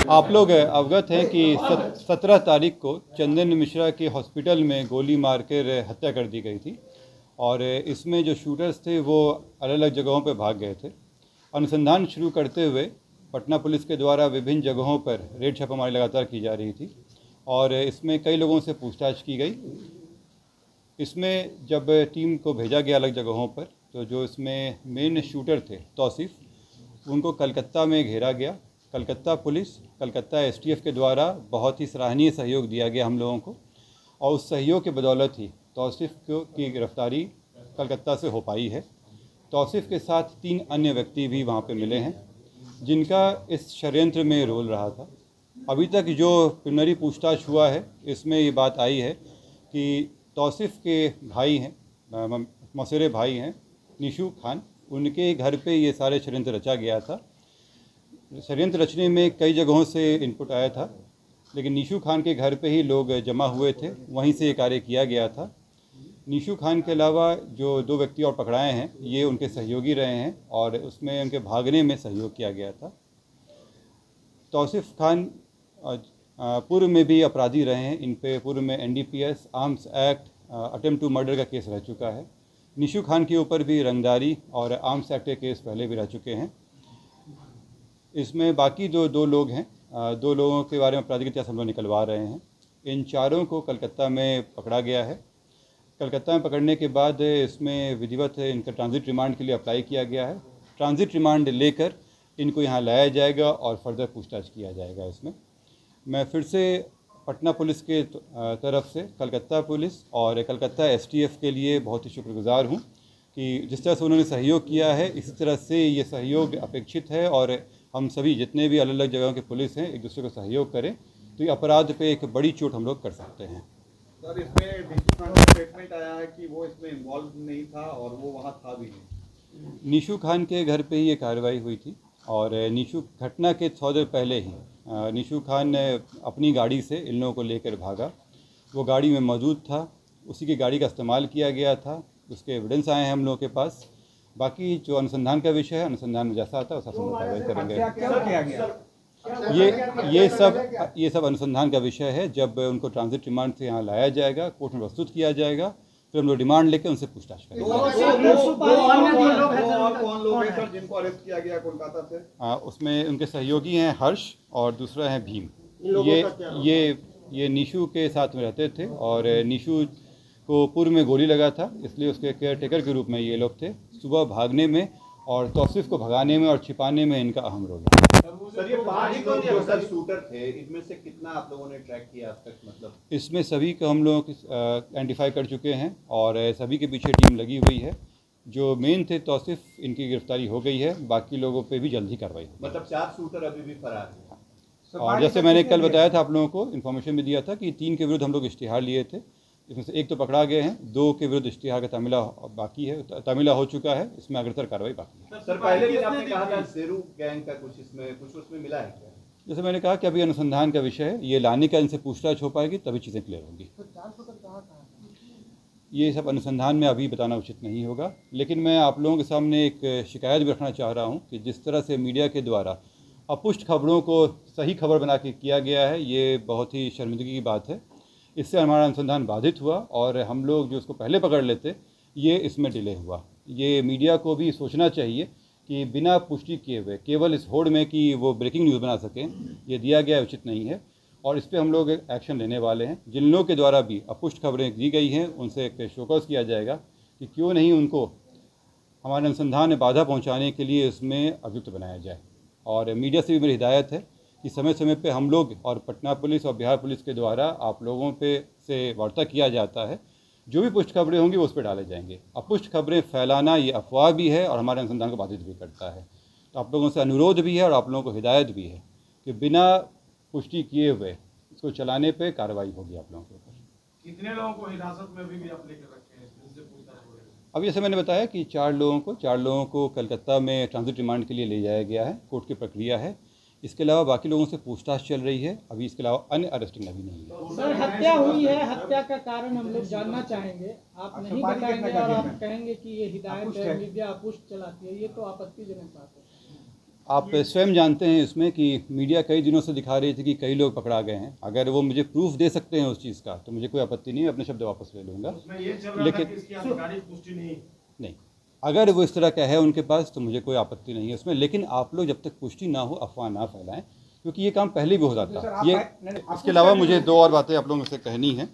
आप लोग अवगत हैं कि 17 तारीख को चंदन मिश्रा के हॉस्पिटल में गोली मार कर हत्या कर दी गई थी और इसमें जो शूटर्स थे वो अलग अलग जगहों पर भाग गए थे। अनुसंधान शुरू करते हुए पटना पुलिस के द्वारा विभिन्न जगहों पर रेड छापामारी लगातार की जा रही थी और इसमें कई लोगों से पूछताछ की गई। इसमें जब टीम को भेजा गया अलग जगहों पर तो जो इसमें मेन शूटर थे तौसीफ़, उनको कलकत्ता में घेरा गया। कलकत्ता पुलिस, कलकत्ता एसटीएफ के द्वारा बहुत ही सराहनीय सहयोग दिया गया हम लोगों को और उस सहयोग के बदौलत ही तौसीफ़ की गिरफ्तारी कलकत्ता से हो पाई है। तौसीफ़ के साथ 3 अन्य व्यक्ति भी वहाँ पे मिले हैं जिनका इस षड्यंत्र में रोल रहा था। अभी तक जो प्रिलिमिनरी पूछताछ हुआ है इसमें ये बात आई है कि तौसीफ़ के भाई हैं, मौसेरे भाई हैं निशू खान, उनके घर पे ये सारे षड्यंत्र रचा गया था। षड्यंत्र रचने में कई जगहों से इनपुट आया था, लेकिन निशू खान के घर पे ही लोग जमा हुए थे, वहीं से ये कार्य किया गया था। निशू खान के अलावा जो 2 व्यक्ति और पकड़ाए हैं ये उनके सहयोगी रहे हैं और उसमें उनके भागने में सहयोग किया गया था। तौसीफ़ खान पूर्व में भी अपराधी रहे हैं, इन पे पूर्व में NDPS, arms act, attempt to murder का केस रह चुका है। निशू खान के ऊपर भी रंगदारी और आर्म्स एक्ट के केस पहले भी रह चुके हैं। इसमें बाकी जो 2 लोग हैं, 2 लोगों के बारे में आपराधिक इतिहास हम लोग निकलवा रहे हैं। इन चारों को कलकत्ता में पकड़ा गया है। कलकत्ता में पकड़ने के बाद इसमें विधिवत इनका ट्रांजिट रिमांड के लिए अप्लाई किया गया है। ट्रांजिट रिमांड लेकर इनको यहाँ लाया जाएगा और फर्दर पूछताछ किया जाएगा। इसमें मैं फिर से पटना पुलिस के तरफ से कलकत्ता पुलिस और कलकत्ता STF के लिए बहुत ही शुक्रगुजार हूँ कि जिस तरह से उन्होंने सहयोग किया है इसी तरह से ये सहयोग अपेक्षित है और हम सभी जितने भी अलग अलग जगहों के पुलिस हैं एक दूसरे को सहयोग करें तो ये अपराध पे एक बड़ी चोट हम लोग कर सकते हैं। सर, इसमें निशू खान का स्टेटमेंट आया है कि वो इसमें इन्वॉल्व नहीं था और वो वहाँ था भी नहीं। निशू खान के घर पे ही ये कार्रवाई हुई थी और निशू घटना के थोड़ी देर पहले ही निशू खान ने अपनी गाड़ी से इन लोगों को लेकर भागा। वो गाड़ी में मौजूद था, उसी की गाड़ी का इस्तेमाल किया गया था, उसके एविडेंस आए हैं हम लोगों के पास। बाकी जो अनुसंधान का विषय है, अनुसंधान में जैसा आता है वैसा हम कार्रवाई करेंगे। ये सब अनुसंधान का विषय है। जब उनको ट्रांजिट रिमांड से यहाँ लाया जाएगा, कोर्ट में प्रस्तुत किया जाएगा, फिर हम लोग रिमांड लेकर उनसे पूछताछ करेंगे। कौन लोग हैं सर जिनको अरेस्ट किया गया कोलकाता से? उसमें उनके सहयोगी हैं हर्ष और दूसरा है भीम। ये निशू के साथ में रहते थे और निशू को पूर्व में गोली लगा था, इसलिए उसके केयर टेकर के रूप में ये लोग थे। सुबह भागने में और तौसीफ़ को भगाने में और छिपाने में इनका अहम रोल है। सर, ये 5 जो सर शूटर थे इनमें से कितना आप लोगों ने ट्रैक किया अब तक? मतलब इसमें सभी को हम लोग आइडेंटिफाई कर चुके हैं और सभी के पीछे टीम लगी हुई है। जो मेन थे तौसीफ़, इनकी गिरफ्तारी हो गई है, बाकी लोगों पे भी जल्द ही कार्रवाई होगी। मतलब 4 शूटर अभी भी फरार हैं। और जैसे मैंने कल बताया था आप लोगों को, इन्फॉर्मेशन भी दिया था कि 3 के विरुद्ध हम लोग इश्तिहार लिए थे। इसमें से 1 तो पकड़ा गए हैं, 2 के विरुद्ध इश्तिहार का तामिला बाकी है, तामिला हो चुका है, इसमें अग्रतर कार्रवाई बाकी है। सर, पहले भी आपने कहा था शेरू गैंग का कुछ उसमें मिला है क्या? जैसे मैंने कहा कि अभी अनुसंधान का विषय है, ये लाने का इनसे पूछताछ हो पाएगी तभी चीज़ें क्लियर होंगी। ये सब अनुसंधान में अभी बताना उचित नहीं होगा, लेकिन मैं आप लोगों के सामने एक शिकायत भी रखना चाह रहा हूँ कि जिस तरह से मीडिया के द्वारा अपुष्ट खबरों को सही खबर बना के किया गया है, ये बहुत ही शर्मिंदगी की बात है। इससे हमारा अनुसंधान बाधित हुआ और हम लोग जो उसको पहले पकड़ लेते, ये इसमें डिले हुआ। ये मीडिया को भी सोचना चाहिए कि बिना पुष्टि किए हुए केवल इस होड़ में कि वो ब्रेकिंग न्यूज़ बना सकें, ये दिया गया उचित नहीं है और इस पर हम लोग एक्शन लेने वाले हैं। जिन लोगों के द्वारा भी अपुष्ट खबरें दी गई हैं उनसे एक शोकॉज किया जाएगा कि क्यों नहीं उनको हमारे अनुसंधान में बाधा पहुंचाने के लिए इसमें अभियुक्त बनाया जाए। और मीडिया से भी मेरी हिदायत है कि समय समय पे हम लोग और पटना पुलिस और बिहार पुलिस के द्वारा आप लोगों पे से वार्ता किया जाता है, जो भी पुष्ट खबरें होंगी वो उस पर डाले जाएंगे। अपुष्ट खबरें फैलाना ये अफवाह भी है और हमारे अनुसंधान को बाधित भी करता है। तो आप लोगों से अनुरोध भी है और आप लोगों को हिदायत भी है कि बिना पुष्टि किए हुए इसको चलाने पे कार्रवाई होगी आप लोगों के ऊपर। कितने लोगों को हिरासत में अभी भी आप लेकर रखे हैं? इनसे पूछताछ हो रही है। अब जैसे मैंने बताया कि 4 लोगों को कलकत्ता में ट्रांजिट रिमांड के लिए ले जाया गया है, कोर्ट की प्रक्रिया है। इसके अलावा बाकी लोगों से पूछताछ चल रही है। अभी इसके अलावा अन्य अरेस्टिंग अभी नहीं है। सर, हत्या हुई है, हत्या का कारण हम लोग जानना चाहेंगे। आप नहीं बताएंगे और आप कहेंगे कि ये हिदायत है, मीडिया अपुष्ट चलाती है, ये तो आपत्तिजनक बात है। आप स्वयं जानते हैं इसमें कि मीडिया कई दिनों से दिखा रही थी कि कई लोग पकड़ा गए हैं। अगर वो मुझे प्रूफ दे सकते हैं उस चीज़ का तो मुझे कोई आपत्ति नहीं है, अपने शब्द वापस ले लूँगा। उसमें ये चल रहा था लेकिन कि इसकी आधिकारिक पुष्टि नहीं। अगर वो इस तरह का है उनके पास तो मुझे कोई आपत्ति नहीं है उसमें। लेकिन आप लोग जब तक पुष्टि ना हो अफवाह ना फैलाएं, क्योंकि ये काम पहले भी हो जाता है। ये इसके अलावा मुझे दो और बातें आप लोगों से कहनी है।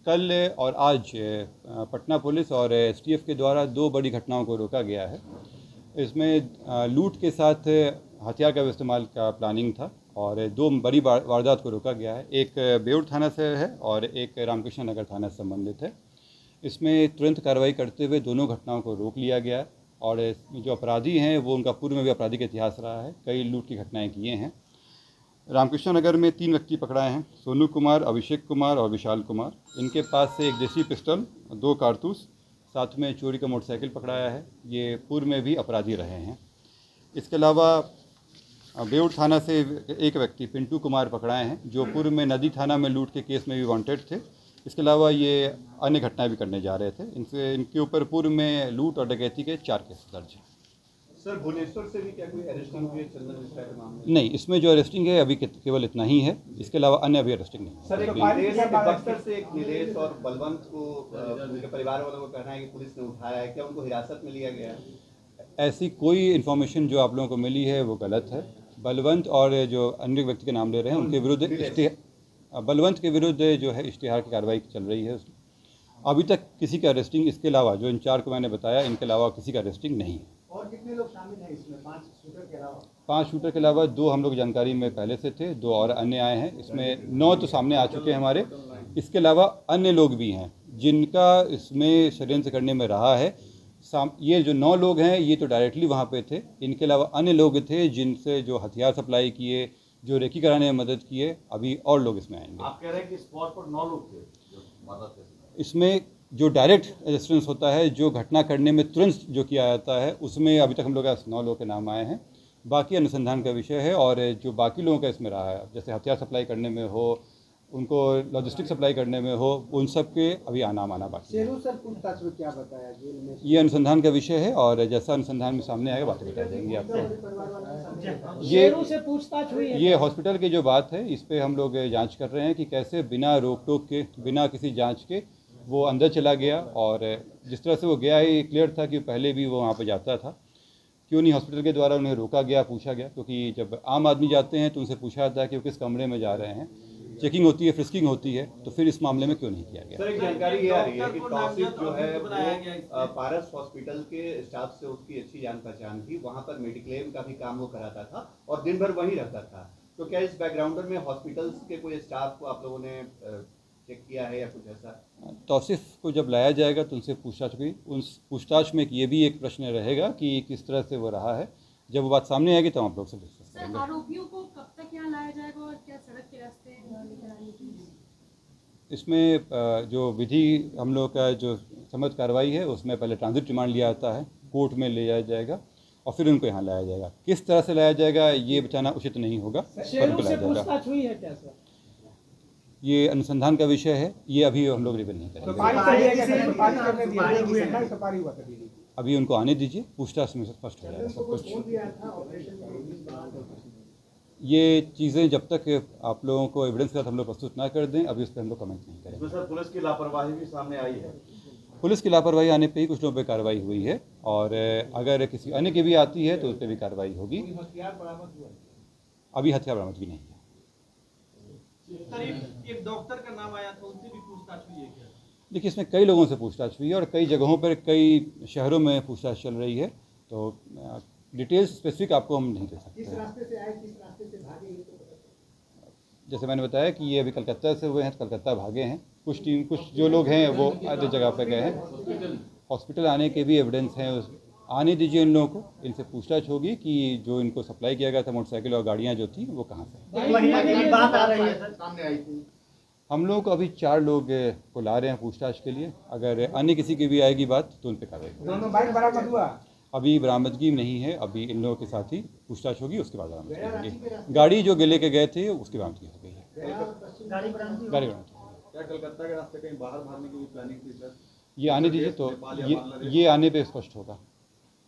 कल और आज पटना पुलिस और STF के द्वारा दो बड़ी घटनाओं को रोका गया है। इसमें लूट के साथ हथियार का इस्तेमाल का प्लानिंग था और दो बड़ी वारदात को रोका गया है। एक बेउर थाना से है और एक रामकृष्ण नगर थाना से संबंधित है। इसमें तुरंत कार्रवाई करते हुए दोनों घटनाओं को रोक लिया गया और जो अपराधी हैं वो उनका पूर्व में भी आपराधिक इतिहास रहा है, कई लूट की घटनाएं किए हैं। रामकृष्ण नगर में 3 व्यक्ति पकड़ाए हैं, सोनू कुमार, अभिषेक कुमार और विशाल कुमार। इनके पास से एक देसी पिस्टल, 2 कारतूस, साथ में चोरी का मोटरसाइकिल पकड़ाया है। ये पूर्व में भी अपराधी रहे हैं। इसके अलावा बेउर थाना से एक व्यक्ति पिंटू कुमार पकड़ाए हैं जो पूर्व में नदी थाना में लूट के केस में भी वांटेड थे। इसके अलावा ये अन्य घटनाएं भी करने जा रहे थे। इनके ऊपर पूर्व में लूट और डकैती के 4 केस दर्ज हैं। सर, भुवनेश्वर से भी क्या कोई अरेस्टिंग हुई है चंदन मिश्रा के मामले? नहीं, इसमें जो अरेस्टिंग है अभी केवल इतना ही है। इसके अलावा अन्य अभी अरेस्टिंग नहीं है। सर, एक बक्सर से एक नीलेश और बलवंत को उनके परिवार वालों का कहना है कि पुलिस ने उठाया है, क्या उनको हिरासत में लिया गया है? ऐसी कोई इन्फॉर्मेशन जो आप लोगों को मिली है वो गलत है। बलवंत और जो अन्य व्यक्ति के नाम ले रहे हैं उनके विरुद्ध बलवंत के विरुद्ध जो है इश्तिहार की कार्रवाई चल रही है। अभी तक किसी का अरेस्टिंग, इसके अलावा जो इन 4 को मैंने बताया, इनके अलावा किसी का अरेस्टिंग नहीं है। और कितने लोग शामिल हैं इसमें 5 शूटर के अलावा? 5 शूटर के अलावा 2 हम लोग जानकारी में पहले से थे, 2 और अन्य आए हैं। इसमें 9 तो सामने आ चुके हैं हमारे। इसके अलावा अन्य लोग भी हैं जिनका इसमें षड्यंत्र करने में रहा है। ये जो 9 लोग हैं ये तो डायरेक्टली वहाँ पे थे। इनके अलावा अन्य लोग थे जिनसे जो हथियार सप्लाई किए, जो रेकी कराने में मदद किए। अभी और लोग इसमें आएंगे। आप कह रहे हैं कि स्पॉट पर 9 लोग थे जो मदद थे। इसमें जो डायरेक्ट रेजिस्टेंस होता है, जो घटना करने में तुरंत जो किया जाता है, उसमें अभी तक हम लोग 9 लोगों के नाम आए हैं। बाकी अनुसंधान का विषय है और जो बाकी लोगों का इसमें रहा है, जैसे हथियार सप्लाई करने में हो, उनको लॉजिस्टिक सप्लाई करने में हो, उन सब के अभी नाम आना बाकी है। सर पूछताछ में क्या बताया जेल में? ये अनुसंधान का विषय है और जैसा अनुसंधान में सामने आएगा बातें बता देंगे आपको। शेरू से पूछताछ हुई है? ये हॉस्पिटल की जो बात है इस पर हम लोग जांच कर रहे हैं कि कैसे बिना रोक टोक के, बिना किसी जांच के वो अंदर चला गया। और जिस तरह से वो गया है ये क्लियर था कि पहले भी वो वहाँ पर जाता था। क्यों नहीं हॉस्पिटल के द्वारा उन्हें रोका गया, पूछा गया? क्योंकि जब आम आदमी जाते हैं तो उनसे पूछा जाता है कि वो किस कमरे में जा रहे हैं, चेकिंग होती है, फ्रिस्किंग होती है। तो फिर इस मामले में क्यों नहीं किया गया? सर, एक जानकारी ये आ रही है कि तौसीफ जो है वो पारस हॉस्पिटल के स्टाफ से उसकी अच्छी जान पहचान थी। वहाँ पर मेडिक्लेम का भी काम वो कराता था और दिन भर वहीं रहता था। तो क्या इस बैकग्राउंडर में हॉस्पिटल्स के कोई स्टाफ को आप लोगों ने चेक किया है या कुछ ऐसा? तौसीफ को जब लाया जाएगा तो उनसे पूछताछ हुई। उन पूछताछ में ये भी एक प्रश्न रहेगा कि किस तरह से वो रहा है। जब वो बात सामने आएगी तो हम आप लोग से डिस्कस करेंगे। आरोपियों को कब तक यहाँ लाया जाएगा और क्या सड़क के रास्ते लेकर आएंगे पुलिस? इसमें जो विधि हम लोग का जो समझ कार्रवाई है उसमें पहले ट्रांजिट रिमांड लिया जाता है, कोर्ट में ले जाया जाएगा और फिर उनको यहाँ लाया जाएगा। किस तरह से लाया जाएगा ये बताना उचित नहीं होगा, पर उनको लाया जाएगा। पूछताछ हुई है क्या सर? ये अनुसंधान का विषय है, ये अभी हम लोग रिवील नहीं करेंगे। अभी उनको आने दीजिए, पूछताछ में स्पष्ट हो जाएगा सब कुछ। ये चीज़ें जब तक आप लोगों को एविडेंस के साथ हम लोग प्रस्तुत ना कर दें अभी उस पर हम लोग कमेंट नहीं करेंगे। सर, पुलिस की लापरवाही भी सामने आई है। पुलिस की लापरवाही आने पे ही कुछ लोगों पे कार्रवाई हुई है और अगर किसी अन्य की भी आती है तो उस पर भी कार्रवाई होगी। अभी हथियार बरामदगी नहीं है। सर, एक डॉक्टर का नाम आया था, उनसे भी पूछताछ हुई है क्या? देखिए, इसमें कई लोगों से पूछताछ हुई है और कई जगहों पर, कई शहरों में पूछताछ चल रही है। तो डिटेल्स स्पेसिफिक आपको हम नहीं दे सकते। किस रास्ते से आए, किस रास्ते से भागे, ये तो बता। जैसे मैंने बताया कि ये अभी कलकत्ता से हुए हैं, तो कलकत्ता भागे हैं। कुछ जो लोग हैं वो आधे जगह पर गए हैं। हॉस्पिटल आने के भी एविडेंस हैं। आने दीजिए इन लोगों को, इनसे पूछताछ होगी कि जो इनको सप्लाई किया गया था मोटरसाइकिल और गाड़ियाँ जो थी वो कहाँ से। बात आ रही है सामने आई थी। हम लोग अभी 4 लोग को ला रहे हैं पूछताछ के लिए। अगर अन्य किसी की भी आएगी बात तो उन पर कार्रवाई होगी। दोनों बाइक बरामद हुआ? अभी बरामदगी नहीं है, अभी इन लोगों के साथ ही पूछताछ होगी, उसके बाद बरामदगी होगी। गाड़ी जो लेके गए थे उसकी बरामदगी हो गई है। गाड़ी बरामद। क्या कलकत्ता के रास्ते कहीं बाहर भागने की भी प्लानिंग थी सर? ये आने दीजिए तो ये आने पे स्पष्ट होगा।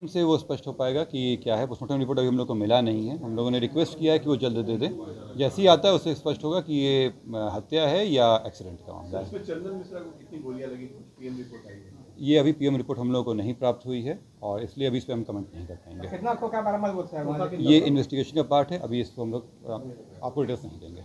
से वो स्पष्ट हो पाएगा कि क्या है। पोस्टमार्टम रिपोर्ट अभी हम लोग को मिला नहीं है। हम लोगों ने रिक्वेस्ट किया है कि वो जल्द दे दें। जैसे ही आता है उससे स्पष्ट होगा कि ये हत्या है या एक्सीडेंट का मामला है। इसमें चंदन मिश्रा को कितनी गोलियां लगी, पीएम रिपोर्ट आई है? ये अभी पीएम रिपोर्ट हम लोगों को नहीं प्राप्त हुई है और इसलिए अभी इस पर हम कमेंट नहीं कर पाएंगे। कितना खोखा बरामद हुआ है? ये इन्वेस्टिगेशन का पार्ट है, अभी इसको हम लोग आपको डिटेल्स नहीं देंगे।